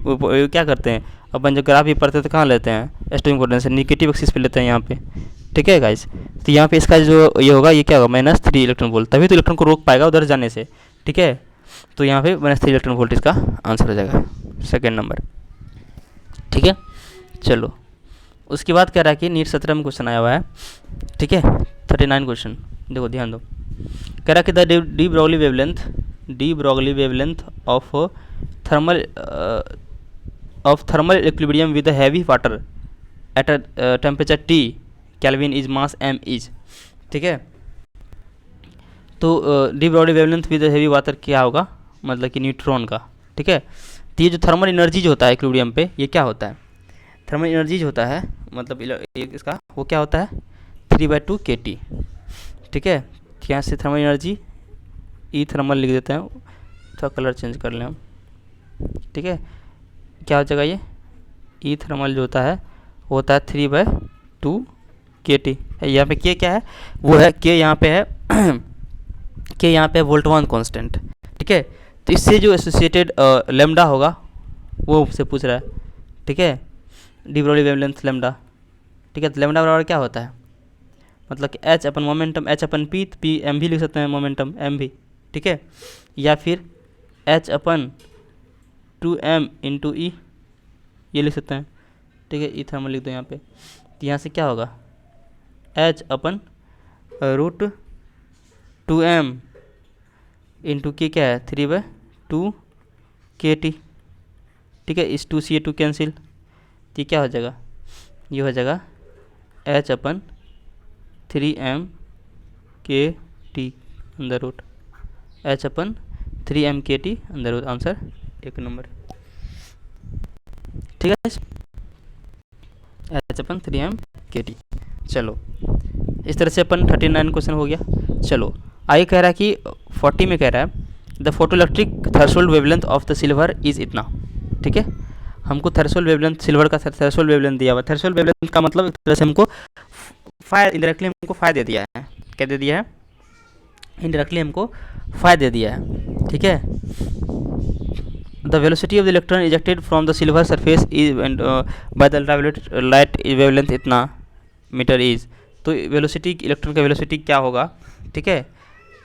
क्या करते हैं अपन, जब ग्राफ भी पढ़ते हैं तो कहाँ लेते हैं, स्टॉपिंग पोटेंशियल नेगेटिव एक्सिस पे लेते हैं यहाँ पे, ठीक है गाइस। तो यहाँ पे इसका जो ये होगा, ये क्या होगा, -3 इलेक्ट्रॉन वोल्ट, तभी तो इलेक्ट्रॉन को रोक पाएगा उधर जाने से, ठीक है। तो यहाँ पे -3 इलेक्ट्रॉन वोल्ट इसका आंसर हो जाएगा, सेकेंड नंबर, ठीक है। चलो उसके बाद कह रहा है कि नीट 17 में क्वेश्चन आया हुआ है, ठीक है, 39 क्वेश्चन, देखो ध्यान दो। कह रहा है कि the de Broglie wavelength of thermal equilibrium with heavy water at a temperature T kelvin is mass m is, ठीक है। तो D Broglie wavelength with heavy water क्या होगा, मतलब कि न्यूट्रॉन का, ठीक है। तो ये जो थर्मल एनर्जी जो होता है इक्विलिब्रियम पे, ये क्या होता है, थर्मल एनर्जी जो होता है, मतलब इसका वो क्या होता है, 3/2 kT, ठीक है। यहाँ से थर्मल एनर्जी ई थर्मल लिख देते हैं, थोड़ा कलर चेंज कर लें हम, ठीक है। क्या हो जाएगा, ये ई थर्मल जो होता है वो होता है 3/2 kT। यहाँ पे के क्या है, वो है के, यहाँ पे है के, यहाँ पे वोल्टवान कांस्टेंट, ठीक है। तो इससे जो एसोसिएटेड लेमडा होगा वो उससे पूछ रहा है, ठीक है, डी ब्रॉगली वेवलेंथ लेमडा, ठीक है। तो लेमडा बराबर क्या होता है, मतलब कि एच अपन मोमेंटम, एच अपन पी एम भी लिख सकते हैं, मोमेंटम एम भी, ठीक है, या फिर एच अपन 2m इंटू ई, ये लिख सकते हैं, ठीक है। ई थर्मल लिख दो यहाँ पे, तो यहाँ से क्या होगा, एच अपन √2m इंटू के क्या है, 3/2 kT, ठीक है। इस 2 से 2 कैंसिल, तो ये क्या हो जाएगा, ये हो जाएगा एच अपन 3m kT अंदर रूट, एच अपन 3m kT अंदर रूट, आंसर 1 नंबर, ठीक है। एच अपन 3m kT। चलो इस तरह से अपन 39 क्वेश्चन हो गया। चलो आगे कह रहा है कि 40 में कह रहा है the photoelectric threshold wavelength of the silver is इतना, ठीक है। हमको थ्रेशोल्ड वेवलेंथ, सिल्वर का थ्रेशोल्ड वेवलेंथ दिया हुआ, थ्रेशोल्ड वेवलेंथ का मतलब एक तरह से हमको इनडायरेक्टली हमको फायदा दे दिया है, क्या दे दिया है, इनडायरेक्टली हमको फायदा दे दिया है, ठीक है। The velocity of the electron ejected from the silver surface is by the ultraviolet light wavelength इतना मीटर इज, तो वेलोसिटी, इलेक्ट्रॉन का वेलोसिटी क्या होगा, ठीक है,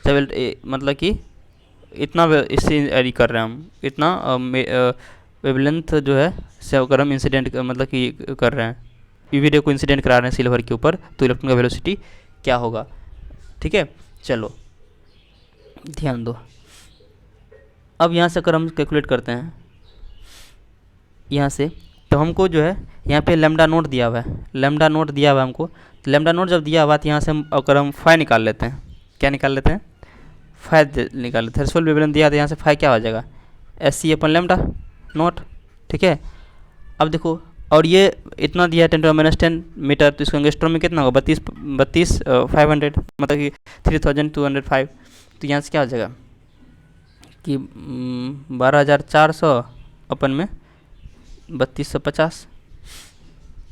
मतलब कि इतना इससे कर रहे हैं हम, इतना वेवलेंथ जो है से अगर हम इंसिडेंट मतलब कि कर रहे हैं, यूवी रे को इंसिडेंट करा रहे हैं सिल्वर के ऊपर, तो इलेक्ट्रॉन का वेलोसिटी क्या होगा, ठीक है। चलो ध्यान दो, अब यहाँ से अगर हम कैलकुलेट करते हैं यहाँ से, तो हमको जो है यहाँ पे लेमडा नोट दिया हुआ है, लेमडा नोट दिया हुआ है हमको, तो लेमडा नोट जब दिया हुआ तो यहाँ से हम अगर हम फाई निकाल लेते हैं, क्या निकाल लेते हैं, फाई निकाल लेते हैं, थ्रेशोल्ड वेवलेंथ दिया, तो यहाँ से फाई क्या हो जाएगा, SC अपन लेमडा नोट, ठीक है। अब देखो, और ये इतना दिया है 10⁻⁻10 मीटर, तो इसको एंगस्ट्रॉम में कितना होगा, 500, मतलब कि 3205। तो यहाँ से क्या हो जाएगा कि 12,400 अपन में 3250।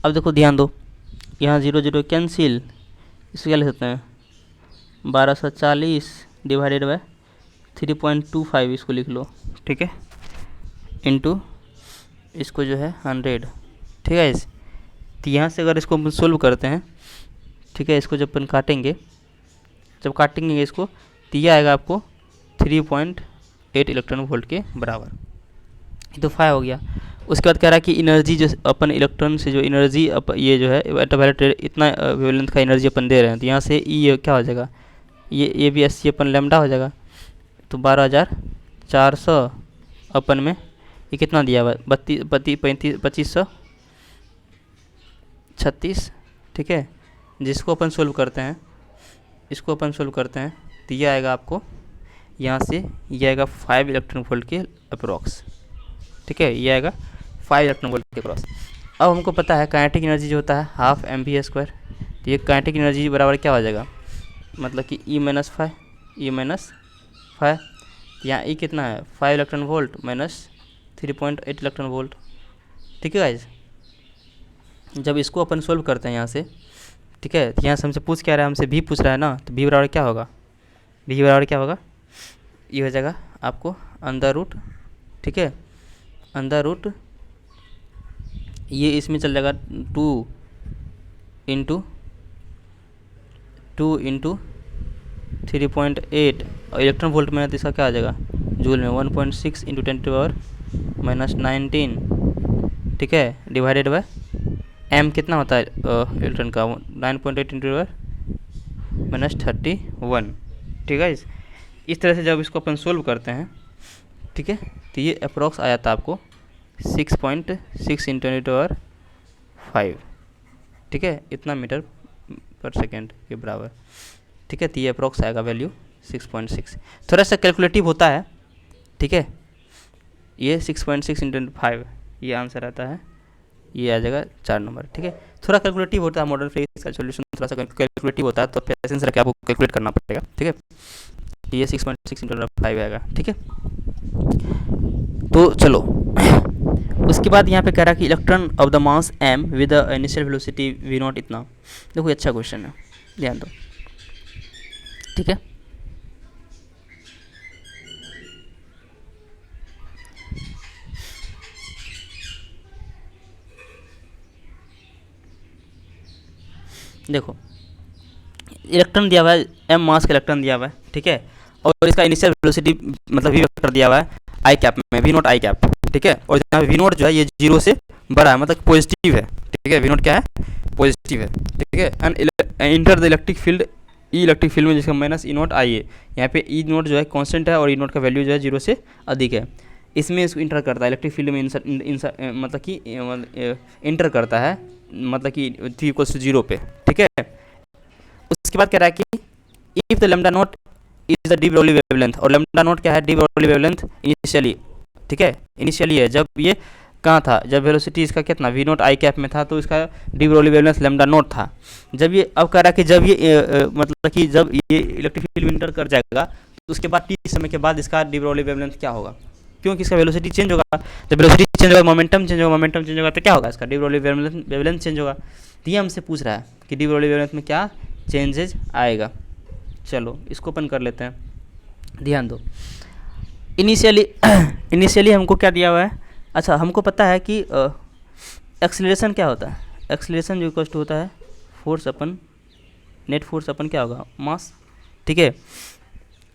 अब देखो ध्यान दो, यहाँ 0 कैंसिल, इसको क्या लिख सकते हैं, 1240 डिवाइडेड बाय 3.25, इसको लिख लो, ठीक है, इंटू इसको जो है 100, ठीक है। तो यहाँ से अगर इसको हम सोल्व करते हैं, ठीक है, इसको जब अपन काटेंगे, जब काटेंगे इसको, तो ये आएगा आपको 3.8 इलेक्ट्रॉन वोल्ट के बराबर। ये तो 5 हो गया। उसके बाद कह रहा है कि एनर्जी जो अपन इलेक्ट्रॉन से जो एनर्जी ये जो है अल्ट्रावायलेट इतना वेवलेंथ का एनर्जी अपन दे रहे हैं, तो यहाँ से ई क्या हो जाएगा, ये भी 80 अपन लैम्डा हो जाएगा। तो 12,400 अपन में ये कितना दिया हुआ है, 2536, ठीक है। जिसको अपन सोल्व करते हैं, इसको अपन सोल्व करते हैं, तो ये आएगा आपको यहाँ से, ये आएगा 5 इलेक्ट्रॉन वोल्ट के अप्रॉक्स, ठीक है। ये आएगा 5 इलेक्ट्रॉन वोल्ट के अप्रॉक्स। अब हमको पता है काइनेटिक एनर्जी जो होता है हाफ mv², तो ये काइनेटिक एनर्जी बराबर क्या हो जाएगा, मतलब कि E - 5, E - 5, यहाँ ई कितना है 5 electron volt minus 3.8 electron volt, ठीक है गाइज। जब इसको अपन सोल्व करते हैं यहाँ से, ठीक है, तो यहाँ से हमसे पूछ क्या रहा है, हमसे भी पूछ रहा है ना, तो भी बराबर क्या होगा, भी बराबर क्या होगा, ये हो जाएगा आपको अंडर रूट, ठीक है, अंडर रूट, ये इसमें चल जाएगा 2 इंटू 3.8 और इलेक्ट्रॉन वोल्ट में, तो इसका क्या आ जाएगा जूल में 1.6 इंटू 10⁻⁻⁻⁹, ठीक है, डिवाइडेड बाय m कितना होता है इलेक्ट्रॉन का 9.8 इंटू 10⁻31, ठीक है। इस तरह से जब इसको अपन सोल्व करते हैं, ठीक है, तो ये अप्रॉक्स आया था आपको 6.6 इंटू 10⁻5, ठीक है, इतना मीटर पर सेकेंड के बराबर, ठीक है। तो ये अप्रॉक्स आएगा वैल्यू 6.6, थोड़ा सा कैलकुलेटिव होता है, ठीक है। ये 6.6 इंटू 5 ये आंसर आता है, ये आ जाएगा 4 नंबर, ठीक है। थोड़ा कैलकुलेटिव होता है मॉडल फिजिक्स का सोल्यूशन, थोड़ा सा कैलकुलेटिव होता है, तो पेशेंस रख के आपको कैलकुलेट करना पड़ेगा, ठीक है। ये 6.6 इंटू 5 आएगा, ठीक है। तो चलो उसके बाद यहाँ पे कह रहा है कि electron of the mass m with the initial velocity v0 इतना। देखो अच्छा क्वेश्चन है, ध्यान दो, ठीक है। देखो इलेक्ट्रॉन दिया हुआ है, m मास का इलेक्ट्रॉन दिया हुआ है, ठीक है, और इसका इनिशियल वेलोसिटी मतलब v वेक्टर दिया हुआ है आई कैप में, v0 आई कैप, ठीक है। और यहाँ v0 जो है ये 0 से बड़ा है, मतलब पॉजिटिव है, ठीक है, v0 क्या है, पॉजिटिव है, ठीक है। And enter the electric field, E electric field में जिसका -E0 आई है, यहाँ पे E0 जो है कांस्टेंट है और E0 का वैल्यू जो है 0 से अधिक है, इसमें इसको इंटर करता है इलेक्ट्रिक फील्ड में, मतलब कि इंटर करता है, मतलब कि t = 0 पे, ठीक है। उसके बाद कह रहा है कि if the lambda naught is the de Broglie wavelength, और लैम्डा नॉट क्या है, डी ब्रोगली वेवलेंथ इनिशियली, ठीक है, इनिशियली है जब ये कहाँ था, जब वेलोसिटी इसका कितना v0 आई कैप में था, तो इसका de Broglie wavelength lambda naught था। जब ये अब कह रहा है कि जब ये मतलब कि जब ये इलेक्ट्रिक फील्ड में इंटर कर जाएगा, तो उसके बाद t समय के बाद इसका डी ब्रोगली वेवलेंथ क्या होगा, क्योंकि इसका वेलोसिटी चेंज होगा, जब वेलोसिटी चेंज होगा मोमेंटम चेंज होगा, मोमेंटम चेंज होगा तो क्या होगा, इसका डी ब्रोगली वेवलेंथ चेंज होगा। तो ये हमसे पूछ रहा है कि डी ब्रोगली वेवलेंथ में क्या चेंजेज आएगा। चलो इसको ओपन कर लेते हैं, ध्यान दो। इनिशियली हमको क्या दिया हुआ है, अच्छा हमको पता है कि एक्सीलरेशन क्या होता है, एक्सीलरेशन जो इक्वल टू होता है फोर्स अपन नेट फोर्स अपन क्या होगा मास, ठीक है।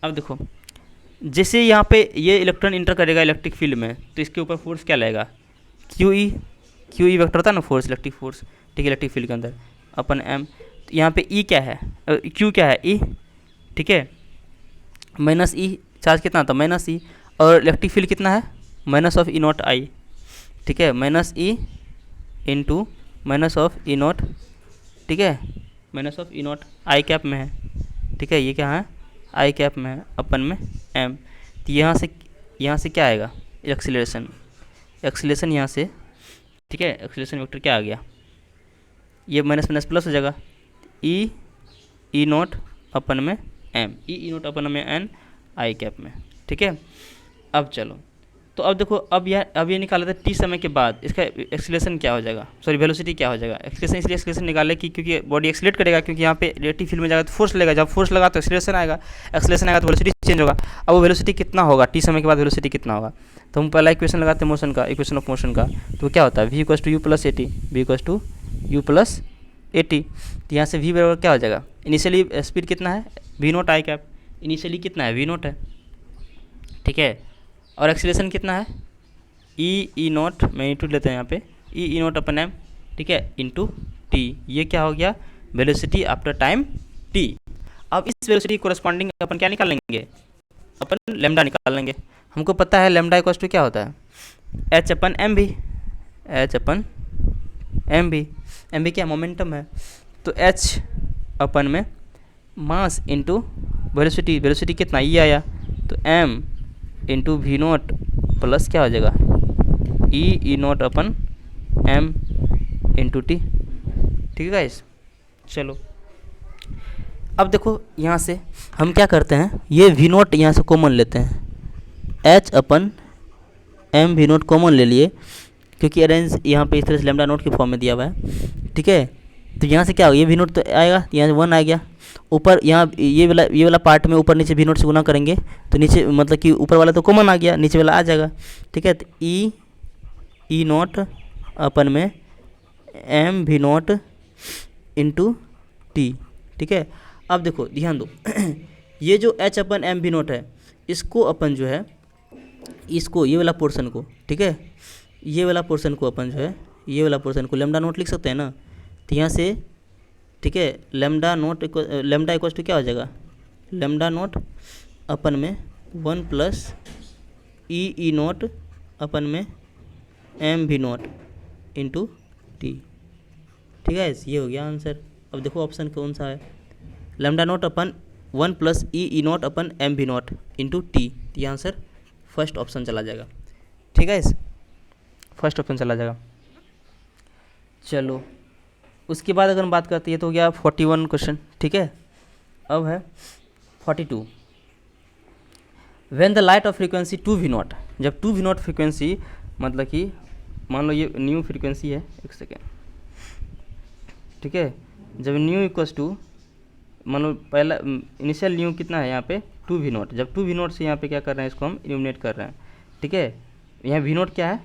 अब देखो जैसे यहाँ पे ये इलेक्ट्रॉन इंटर करेगा इलेक्ट्रिक फील्ड में, तो इसके ऊपर फोर्स क्या लगेगा, QE वेक्टर होता है ना, फोर्स इलेक्ट्रिक फोर्स, ठीक है, इलेक्ट्रिक फील्ड के अंदर अपन m, तो यहाँ पे E क्या है, Q क्या है E, ठीक है, -E, चार्ज कितना था -E, और इलेक्ट्रिक फील्ड कितना है -E0 आई, ठीक है, -E इंटू -E0, ठीक है, -E0 आई कैप में है, ठीक है, ये क्या है आई कैप में है अपन में m। तो यहाँ से क्या आएगा एक्सीलरेशन यहाँ से, ठीक है, एक्सीलरेशन वेक्टर क्या आ गया, ये माइनस माइनस प्लस हो जाएगा, E0 अपन में m, E0 अपन में n आई कैप में, ठीक है। अब चलो तो अब देखो अब ये निकाला था t समय के बाद इसका एक्सीलरेशन क्या हो जाएगा, सॉरी वेलोसिटी क्या हो जाएगा, एक्सीलरेशन इसलिए एक्सीलरेशन निकाले कि क्योंकि बॉडी एक्सीलरेट करेगा, क्योंकि यहाँ पे इलेक्ट्रिक फील्ड में जाएगा तो फोर्स लगेगा, जब फोर्स लगा तो एक्सीलरेशन आएगा, एक्सीलरेशन आएगा तो वेलोसिटी चेंज होगा। अब वो वेलोसिटी कितना होगा टी समय के बाद, वेलोसिटी कितना होगा, तो हम पहला इक्वेशन लगाते हैं मोशन का, इक्वेशन ऑफ मोशन का, तो क्या होता है v = u + at, v = u + at। तो यहाँ से v बराबर क्या हो जाएगा, इनिशियली स्पीड कितना है v0 आई कैप, इनिशियली कितना है v0 है, ठीक ठीक है। और एक्सीलरेशन कितना है, ई नॉट, मैग्नीट्यूड लेते हैं यहाँ पे, ई नॉट अपन एम, ठीक है, इंटू टी। ये क्या हो गया, वेलोसिटी आफ्टर टाइम टी। अब इस वेलोसिटी कोरस्पॉन्डिंग अपन क्या निकाल लेंगे, अपन लेमडा निकाल लेंगे। हमको पता है लेमडा इक्वल टू क्या होता है, एच अपन एम भी, एच अपन एम भी क्या मोमेंटम है, तो एच अपन में मास इंटू वेलोसिटी, वेलोसिटी कितना ई आया, तो M into V naught plus क्या हो जाएगा, E naught upon M into T. ठीक है गाइस, चलो अब देखो यहाँ से हम क्या करते हैं, ये वी नोट यहाँ से कॉमन लेते हैं, H upon M V naught common ले लिए, क्योंकि अरेंज यहाँ पे इस तरह से लेमडा नोट के फॉर्म में दिया हुआ है। ठीक है, तो यहाँ से क्या होगा, ये वी नोट तो आएगा, यहाँ से 1 आ गया, ऊपर यहाँ ये वाला पार्ट में ऊपर नीचे वी नोट से गुना करेंगे तो नीचे मतलब कि ऊपर वाला तो कॉमन आ गया, नीचे वाला आ जाएगा। ठीक है, तो ई नोट अपन में M V naught into T. ठीक है, अब देखो ध्यान दो ये जो H upon M V naught है, इसको अपन जो है, इसको ये वाला पोर्शन को, ठीक है, ये वाला पोर्शन को अपन जो है, ये वाला पोर्शन को लेमडा नोट लिख सकते हैं ना। तो यहाँ से ठीक है, लेमडा इक्वल्स टू क्या हो जाएगा, लेमडा नोट अपन में 1 प्लस ई नोट अपन में M V naught into T. ठीक है, ये हो गया आंसर। अब देखो ऑप्शन कौन सा है, lambda naught upon 1 plus E naught upon M V naught into T. ये आंसर फर्स्ट ऑप्शन चला जाएगा। ठीक है, फर्स्ट ऑप्शन चला जाएगा। चलो उसके बाद अगर हम बात करते हैं तो हो गया 41 क्वेश्चन। ठीक है, अब है 42। When the light of frequency 2 V naught, जब 2 वी नॉट फ्रीक्वेंसी मतलब कि मान लो ये न्यू फ्रीक्वेंसी है, एक सेकेंड, ठीक है, जब न्यू इक्वल्स टू मान लो पहला इनिशियल न्यू कितना है यहाँ पे 2 वी नॉट, जब 2 वी नॉट से यहाँ पे क्या कर रहे हैं, इसको हम इल्यूमिनेट कर रहे हैं। ठीक है, यहाँ वी नॉट क्या है,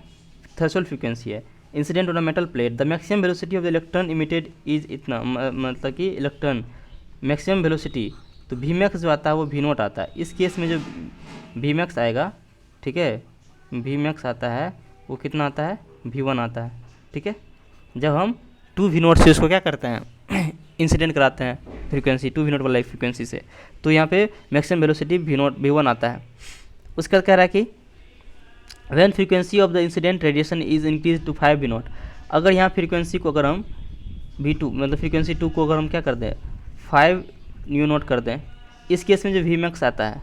थ्रेशोल्ड फ्रीक्वेंसी है। Incident on a metal plate, the maximum velocity of the electron emitted is इतना, मतलब कि इलेक्ट्रॉन मैक्सिमम वेलोसिटी, तो वी मैक्स जो आता है वो वी नॉट आता है। इस केस में जो वी मैक्स आएगा, ठीक है, वी मैक्स आता है वो कितना आता है, V1 आता है। ठीक है, जब हम 2 वी नॉट से उसको क्या करते हैं इंसिडेंट कराते हैं फ्रीक्वेंसी 2 वी नॉट वाला फ्रीक्वेंसी से, तो यहाँ पे मैक्सिमम वेलोसिटी V1 आता है। उसका कह रहा है कि when frequency of the incident radiation is increase to 5 V naught, अगर यहाँ फ्रीक्वेंसी को अगर हम V2 मतलब फ्रीक्वेंसी 2 को अगर हम क्या कर दें 5 न्यू नोट कर दें, इस केस में जो वी मैक्स आता है,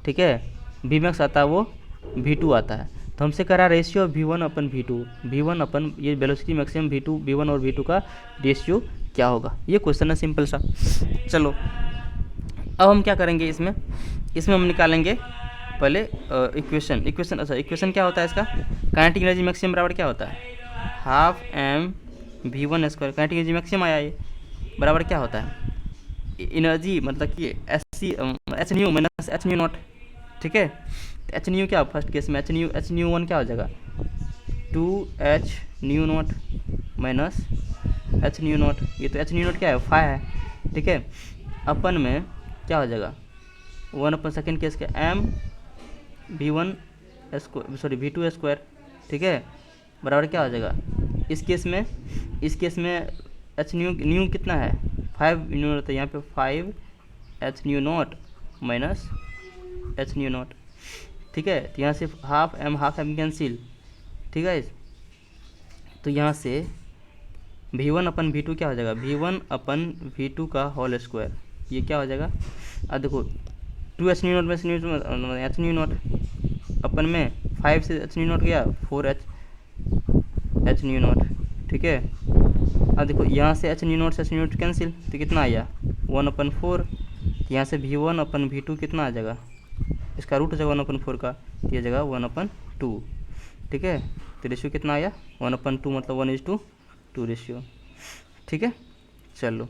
ठीक है, वी मैक्स आता है वो V2 आता है। तो हमसे कह रहा है रेशियो V1 अपन V2, V1 अपन ये वेलोसिटी मैक्सिमम V2 V1 और V2 का रेशियो क्या होगा। ये क्वेश्चन है सिंपल सा। चलो अब हम क्या करेंगे, इसमें हम निकालेंगे पहले इक्वेशन। अच्छा, इक्वेशन क्या होता है इसका, काइनेटिक एनर्जी मैक्सिमम बराबर क्या होता है, half M V1 square. Kinetic energy maximum आया ये बराबर क्या होता है, एनर्जी मतलब कि H nu minus H nu naught. ठीक है, एच न्यू क्या, फर्स्ट केस में एच न्यू 1 क्या हो जाएगा, 2H nu naught minus H nu naught. ये तो एच न्यू नॉट क्या है 5 है। ठीक है, अपन में क्या हो जाएगा 1 अपन सेकेंड केस का M V1 square, sorry V2 square. ठीक है, बराबर क्या हो जाएगा, इस केस में एच न्यू कितना है 5 न्यू नॉट, यहाँ पे 5H new naught minus H nu naught. ठीक है, तो यहाँ से हाफ एम कैंसिल। ठीक है, तो यहाँ से V1 अपन V2 क्या हो जाएगा, V1 अपन V2 का होल स्क्वायर, ये क्या हो जाएगा। अब देखो 2H न्यू नॉट में एच न्यू नॉट अपन में 5 से एच न्यू नॉट गया 4H न्यू नॉट। ठीक है, अब देखो यहाँ से एच न्यू नॉट से एच न्यू नॉट कैंसिल, तो कितना आया 1/4। यहाँ से V1 अपन V2 कितना आ जाएगा, इसका रूट हो जाएगा 1/4 का, तो ये जगह 1/2। ठीक है, तो रेशियो कितना आया 1/2, मतलब 1:2 रेशियो। ठीक है, चलो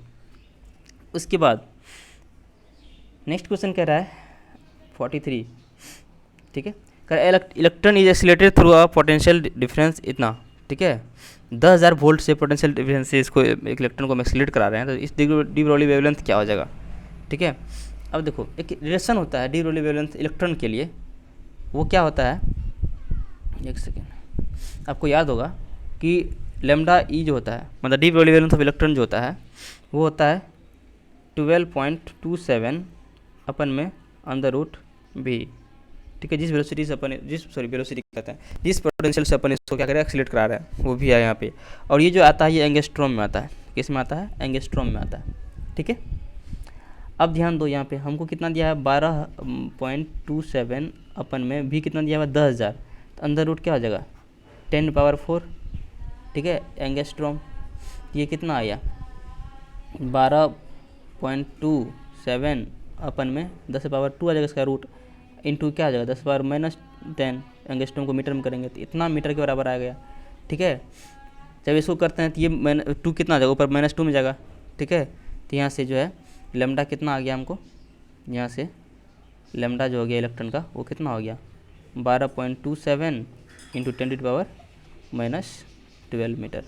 उसके बाद नेक्स्ट क्वेश्चन कह रहा है 43। ठीक है, कह रहा है electron is accelerated through a potential difference इतना। ठीक है, 10,000 वोल्ट से पोटेंशियल डिफरेंस से इसको एक इलेक्ट्रॉन को हम एक्सीलरेट करा रहे हैं, तो इस डी ब्रोगली वेवलेंथ क्या हो जाएगा। ठीक है, अब देखो एक रिलेशन होता है डी ब्रोगली वेवलेंथ इलेक्ट्रॉन के लिए, वो क्या होता है, एक सेकेंड, आपको याद होगा कि लेमडा ई जो होता है, मतलब de Broglie valence of electron जो होता है वो होता है 12.27 अपन में अंडर रूट भी, ठीक है। जिस वेलोसिटी से अपन वेलोसिटी कहते हैं, जिस पोटेंशियल से अपन इसको क्या करें एक्सीलरेट करा रहे हैं वो भी है यहाँ पे। और ये जो आता है ये एंगस्ट्रॉम में आता है, किस में आता है, एंगस्ट्रॉम में आता है, ठीक है। अब ध्यान दो यहाँ पे हमको कितना दिया है 12.27 अपन में भी कितना दिया हुआ 10,000, तो अंदर रूट क्या हो जाएगा 10⁴, ठीक है। एंगस्ट्रॉम ये कितना आया 12.27 अपन में 10⁻² आ जाएगा इसका रूट, इंटू क्या आ जाएगा 10⁻−10, एंगस्ट्रॉम को मीटर में करेंगे तो इतना मीटर के बराबर आ गया, ठीक है। जब इसको करते हैं तो ये -2 कितना आ जाएगा ऊपर -2 में जाएगा, ठीक है। तो यहाँ से जो है लेमडा कितना आ गया हमको, यहाँ से लेमडा जो हो गया इलेक्ट्रॉन का वो कितना हो गया 12.27 इंटू 10⁻−12 मीटर,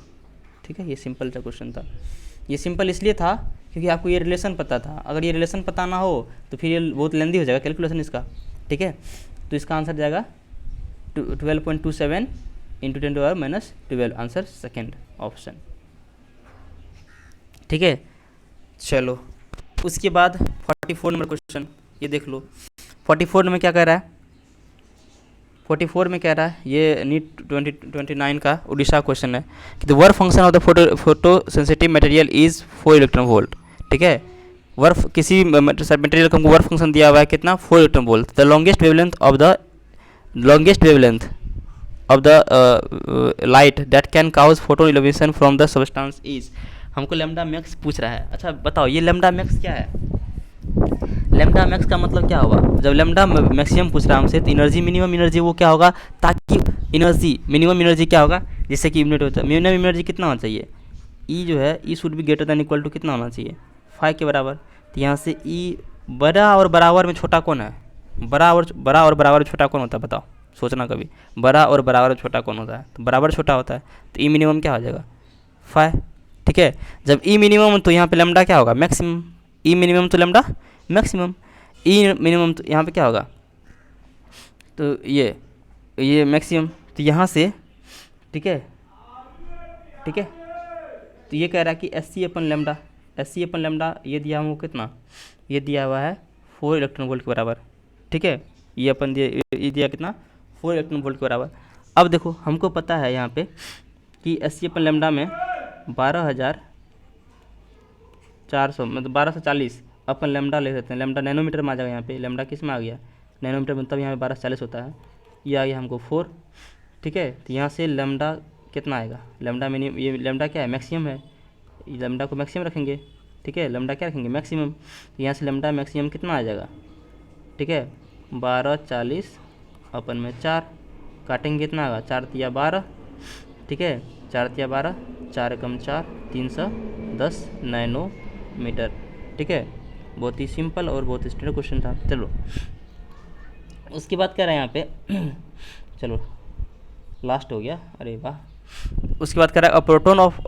ठीक है। ये सिंपल सा क्वेश्चन था। ये सिंपल इसलिए था क्योंकि आपको ये रिलेशन पता था, अगर ये रिलेशन पता ना हो तो फिर ये बहुत लेंदी हो जाएगा कैलकुलेशन इसका, ठीक है। तो इसका आंसर जाएगा 12.27 इंटू 10⁻−12, आंसर सेकेंड ऑप्शन, ठीक है। चलो उसके बाद 44 नंबर क्वेश्चन ये देख लो। 44 में क्या कह रहा है, 44 में कह रहा है ये नीट 2029 का उड़ीसा क्वेश्चन है कि the work function of the photo sensitive material is 4 electron volt, ठीक है। वर्क किसी मटेरियल का हमको वर्क फंक्शन दिया हुआ है कितना 4 electron volt. The longest wavelength of the light that can cause photo illumination from the substance is, हमको लेमडा मैक्स पूछ रहा है। अच्छा बताओ ये लेमडा मैक्स क्या है, लेमडा मैक्स का मतलब क्या होगा, जब लेमडा मैक्सिमम पूछ रहा है हमसे तो एनर्जी मिनिमम एनर्जी वो क्या होगा, ताकि एनर्जी मिनिमम एनर्जी क्या होगा जैसे कि यूनिट होता है, मिनिमम एनर्जी कितना होना चाहिए, ई जो है E should be greater than equal to कितना होना चाहिए 5 के बराबर। तो यहाँ से ई बड़ा और बराबर में छोटा कौन है, बड़ा और बराबर में छोटा कौन होता है बताओ, सोचना कभी, बड़ा और बराबर में छोटा कौन होता है, तो बराबर छोटा होता है, तो ई मिनिमम क्या हो जाएगा 5, ठीक है। जब ई मिनिमम तो यहाँ पे लेमडा क्या होगा मैक्सिमम, ई मिनिमम तो लेमडा मैक्सिमम, ई मिनिमम तो यहाँ पे क्या होगा, तो ये मैक्सिमम, तो यहाँ से ठीक है, ठीक है। तो ये कह रहा है कि एस सी अपन लेमडा ये दिया हमको कितना, ये दिया हुआ है 4 इलेक्ट्रॉन वोल्ट के बराबर, ठीक है। ये अपन ये दिया कितना 4 इलेक्ट्रॉन वोल्ट के बराबर। अब देखो हमको पता है यहाँ पे कि एस सी अपन लेमडा में 12,400 मतलब 1240 अपन लेमडा ले सकते हैं, लेमडा नैनोमीटर में आ जाएगा, यहाँ पे लेमडा किस में आ गया नैनोमीटर में, तब यहाँ पे 1240 होता है, ये आ गया हमको 4, ठीक है। तो यहाँ से लेमडा कितना आएगा, लेमडा मिनिमम, ये लेमडा क्या है मैक्सिमम है, लेमडा को मैक्सिमम रखेंगे, ठीक है, लेमडा क्या रखेंगे मैक्सिमम, तो यहाँ से लेमडा मैक्सिमम कितना आ जाएगा, ठीक है 1240 अपन में 4 काटेंगे कितना आएगा 4 तिया 12, ठीक है 4 तिया 12, 4 एकम 4, 310 नैनोमीटर, ठीक है। बहुत ही सिंपल और बहुत स्टैंडर्ड क्वेश्चन था। चलो उसके बाद क्या रहा है यहाँ पे चलो लास्ट हो गया, अरे वाह। उसके बाद कह रहा है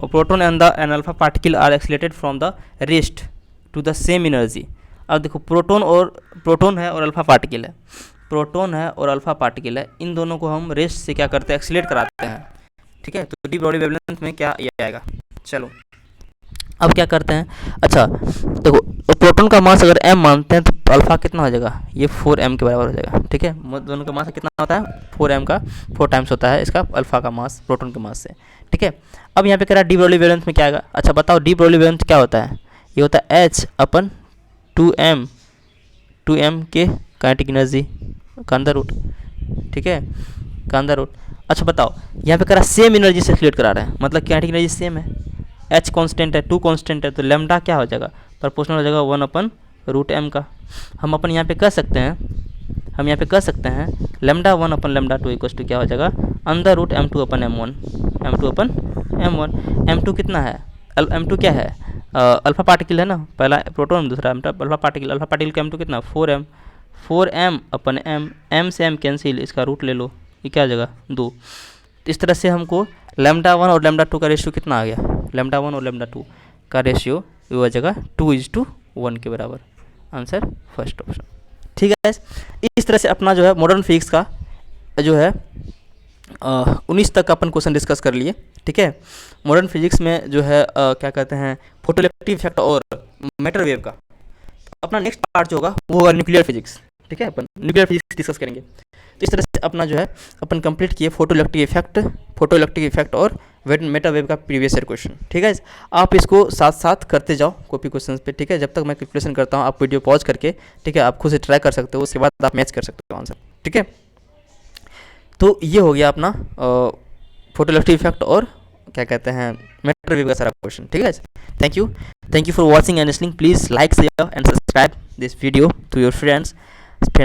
proton and alpha particle are accelerated from the rest to the same energy. अब देखो प्रोटोन है और अल्फा पार्टिकल है, प्रोटोन है और अल्फा पार्टिकल है, इन दोनों को हम रेस्ट से क्या करते हैं एक्सीलरेट कराते हैं, ठीक है। तो डी ब्रॉगली वेवलेंथ में क्या ये आएगा। चलो अब क्या करते हैं, अच्छा देखो प्रोटॉन का मास अगर m मानते हैं तो अल्फा कितना हो जाएगा, ये 4m के बराबर हो जाएगा, ठीक है। दोनों का मास कितना होता है 4m का 4 टाइम्स होता है इसका अल्फा का मास प्रोटॉन के मास से, ठीक है। अब यहाँ पे कह रहा है डी ब्रॉगली वेवलेंथ में क्या आएगा। अच्छा बताओ डी ब्रॉगली वेवलेंथ क्या होता है, ये होता है h अपन 2m के काइनेटिक एनर्जी का अंदर रूट, ठीक है, का अंदर रूट। अच्छा बताओ यहाँ पे कह रहा है सेम एनर्जी से एक्सीलरेट करा रहे हैं, मतलब काइनेटिक एनर्जी सेम है, h कांस्टेंट है 2 कांस्टेंट है, तो लेमडा क्या हो जाएगा प्रोपोर्शनल हो जाएगा 1/√m का। हम अपन यहाँ पे कह सकते हैं लेमडा 1/λ2 इक्वल टू क्या हो जाएगा √m2/m1, m2 कितना है, m2 क्या है अल्फा पार्टिकल है ना, पहला प्रोटॉन दूसरा अल्फा पार्टिकल का m2 कितना 4m/m, m से m कैंसिल, इसका रूट ले लो, ये क्या हो जाएगा 2। इस तरह से हमको λ1 और λ2 का रेशियो कितना आ गया, λ1 और λ2 का रेशियो वो जगह 2:1 के बराबर, आंसर फर्स्ट ऑप्शन, ठीक है। इस तरह से अपना जो है मॉडर्न फिजिक्स का जो है 19 तक अपन क्वेश्चन डिस्कस कर लिए, ठीक है। मॉडर्न फिजिक्स में जो है क्या कहते हैं, फोटोइलेक्ट्रिक इफेक्ट और मैटर वेव का अपना नेक्स्ट पार्ट जो होगा वो होगा न्यूक्लियर फिजिक्स, ठीक है। अपन न्यूक्लियर फिजिक्स डिस्कस करेंगे। तो इस तरह से अपना जो है अपन कंप्लीट किए फोटोइलेक्ट्रिक इफेक्ट और मैटर वेव का प्रीवियस ईयर क्वेश्चन, ठीक है। आप इसको साथ साथ करते जाओ कॉपी क्वेश्चन पे, ठीक है। जब तक मैं कैलकुलेशन करता हूँ आप वीडियो पॉज करके, ठीक है, आप खुद से ट्राई कर सकते हो, उसके बाद आप मैच कर सकते हो आंसर, ठीक है। तो ये हो गया अपना फोटोइलेक्ट्रिक इफेक्ट और क्या कहते हैं मैटर वेव का सारा क्वेश्चन, ठीक है। Thank you for watching and listening. Please like share and subscribe this video to your friend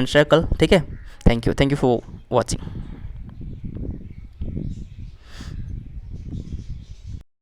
circle, ठीक है। Thank you for watching.